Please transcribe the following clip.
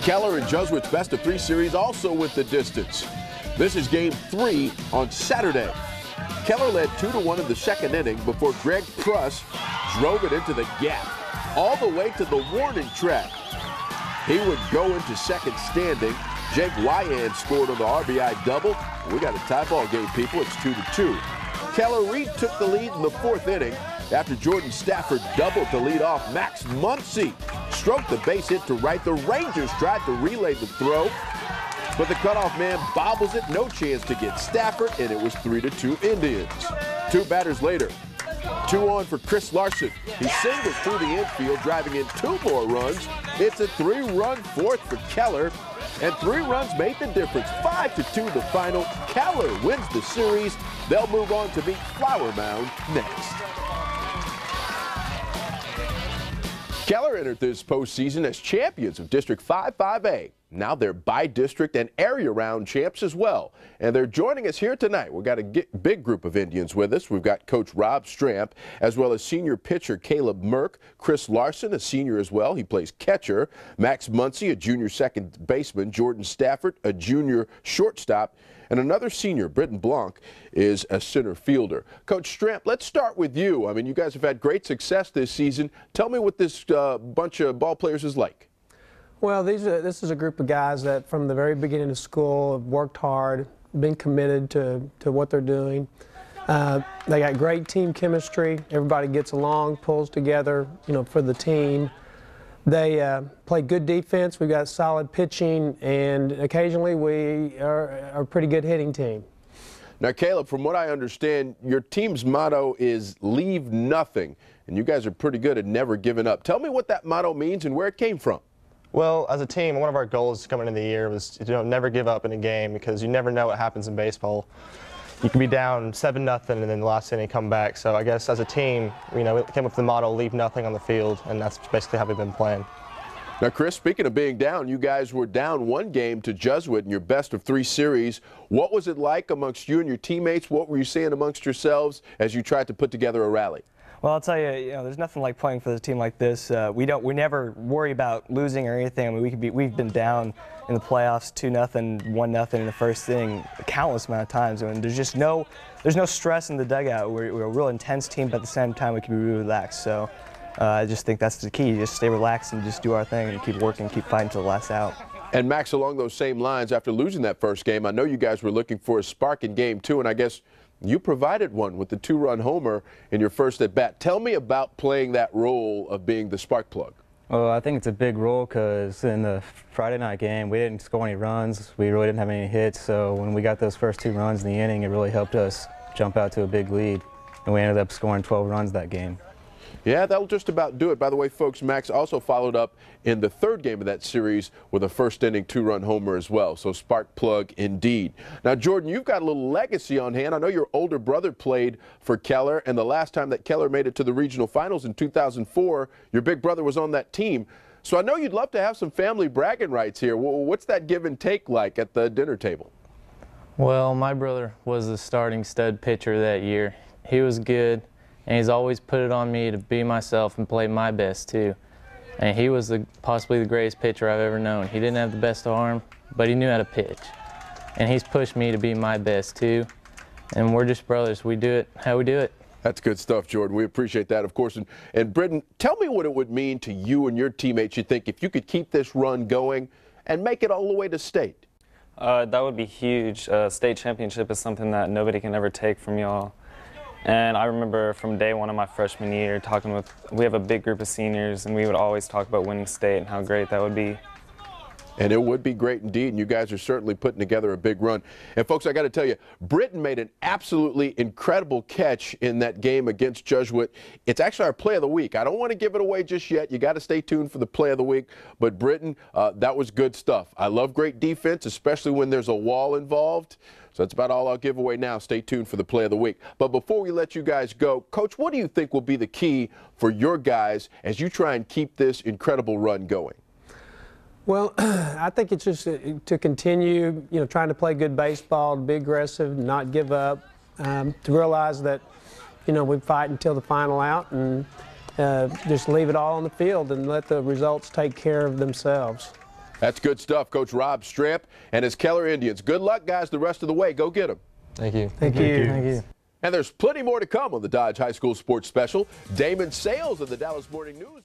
Keller and Jesuit's best-of-3 series also went the distance. This is Game 3 on Saturday. Keller led 2-1 in the second inning before Greg Pruss drove it into the gap, all the way to the warning track. He would go into second standing. Jake Wyan scored on the RBI double. We got a tie ball game, people. It's 2-2. Keller retook the lead in the fourth inning after Jordan Stafford doubled to lead off. Max Muncy stroked the base hit to right. The Rangers tried to relay the throw, but the cutoff man bobbles it. No chance to get Stafford, and it was 3-2 Indians. Two batters later, 2 on for Chris Larson. He singles through the infield, driving in 2 more runs. It's a 3-run fourth for Keller, and 3 runs made the difference. 5-2 the final. Keller wins the series. They'll move on to meet Flower Mound next. Keller entered this postseason as champions of District 5-5A. Now they're by-district and area-round champs as well. And they're joining us here tonight. We've got a big group of Indians with us. We've got Coach Rob Stramp, as well as senior pitcher Caleb Merck, Chris Larson, a senior as well. He plays catcher. Max Muncy, a junior second baseman. Jordan Stafford, a junior shortstop. And another senior, Britton Blanc, is a center fielder. Coach Stramp, let's start with you. I mean, you guys have had great success this season. Tell me what this bunch of ball players is like. Well, this is a group of guys that from the very beginning of school have worked hard, been committed to what they're doing. They got great team chemistry. Everybody gets along, pulls together, for the team. They play good defense. We've got solid pitching, and occasionally we are a pretty good hitting team. Now, Caleb, from what I understand, your team's motto is leave nothing, and you guys are pretty good at never giving up. Tell me what that motto means and where it came from. Well, as a team, one of our goals coming into the year was to never give up in a game, because you never know what happens in baseball. You can be down 7-0 and then the last inning come back. So I guess as a team, we came up with the motto, leave nothing on the field, and that's basically how we've been playing. Now, Chris, speaking of being down, you guys were down 1 game to Jesuit in your best-of-3 series. What was it like amongst you and your teammates? What were you saying amongst yourselves as you tried to put together a rally? Well, I'll tell you, there's nothing like playing for a team like this. We never worry about losing or anything. I mean, we've been down in the playoffs 2-0, 1-0 in the first inning a countless amount of times. I mean, there's no stress in the dugout. We're a real intense team, but at the same time we can be really relaxed. So I just think that's the key. You just stay relaxed and just do our thing and keep working, keep fighting till the last out. And Max, along those same lines, after losing that first game, I know you guys were looking for a spark in Game 2, and I guess you provided one with the 2-run homer in your first at-bat. Tell me about playing that role of being the spark plug. Well, I think it's a big role because in the Friday night game, we didn't score any runs. We really didn't have any hits, so when we got those first 2 runs in the inning, it really helped us jump out to a big lead, and we ended up scoring 12 runs that game. Yeah, that'll just about do it. By the way, folks, Max also followed up in the 3rd game of that series with a first-inning 2-run homer as well. So spark plug indeed. Now, Jordan, you've got a little legacy on hand. I know your older brother played for Keller, and the last time that Keller made it to the regional finals in 2004, your big brother was on that team. So I know you'd love to have some family bragging rights here. What's that give and take like at the dinner table? Well, my brother was the starting stud pitcher that year. He was good. And he's always put it on me to be myself and play my best too. And he was possibly the greatest pitcher I've ever known. He didn't have the best arm, but he knew how to pitch. And he's pushed me to be my best too. And we're just brothers. We do it how we do it. That's good stuff, Jordan. We appreciate that, of course. And Britton, tell me what it would mean to you and your teammates, you think, if you could keep this run going and make it all the way to state. That would be huge. State championship is something that nobody can ever take from y'all. And I remember from day one of my freshman year we have a big group of seniors, and we would always talk about winning state and how great that would be. And it would be great indeed, and you guys are certainly putting together a big run. And folks, I got to tell you, Britton made an absolutely incredible catch in that game against Jesuit. It's actually our play of the week. I don't want to give it away just yet. You got to stay tuned for the play of the week. But Britton, that was good stuff. I love great defense, especially when there's a wall involved. So that's about all I'll give away now. Stay tuned for the play of the week. But before we let you guys go, Coach, what do you think will be the key for your guys as you try and keep this incredible run going? Well, I think it's just to continue, trying to play good baseball, to be aggressive, not give up, to realize that, we fight until the final out, and just leave it all on the field and let the results take care of themselves. That's good stuff, Coach Rob Stramp and his Keller Indians. Good luck, guys, the rest of the way. Go get them. Thank you. Thank you. Thank you. And there's plenty more to come on the Dodge High School Sports Special. Damon Sales of the Dallas Morning News.